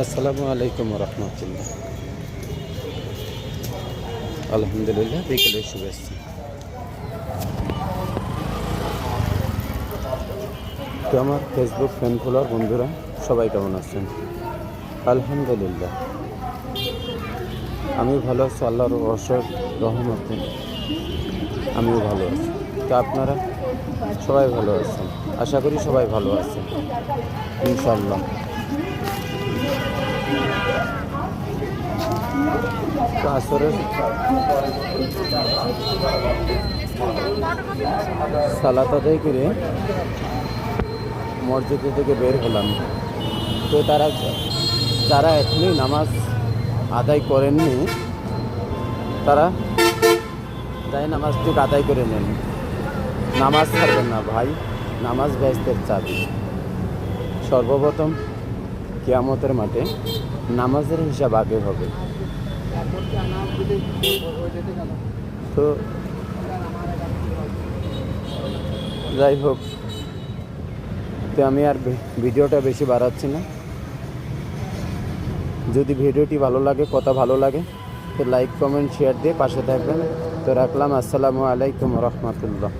আসসালামু আলাইকুম রহমতুল্লাহ। আলহামদুলিল্লাহ, বিকেলের শুভেচ্ছা। তো আমার ফেসবুক ফ্যান ফলোয়ার বন্ধুরা সবাই কেমন আছেন? আলহামদুলিল্লাহ, আমি ভালো আছি, আল্লাহর অশেষ রহমতে আমিও ভালো আছি। তো আপনারা সবাই ভালো আছেন, আশা করি সবাই ভালো আছেন ইনশাল্লাহ। তো আসরের সালাত আদায় করে মসজিদ থেকে বের হলাম। তো যারা এখনই নামাজ আদায় করেননি তারা তাই নামাজটুকু আদায় করে নেন। নামাজ ছাড়বেন না ভাই, নামাজ বেহেশতের চাবি। সর্বপ্রথম কিয়ামতের মাঠে নামাজের হিসাব আগে হবে। তো যাই হোক, তো আমি আর ভিডিওটা বেশি বাড়াচ্ছি না। যদি ভিডিওটি ভালো লাগে, কথা ভালো লাগে, তো লাইক কমেন্ট শেয়ার দিয়ে পাশে থাকবেন। তো রাখলাম, আসসালামু আলাইকুম রহমতুল্লাহ।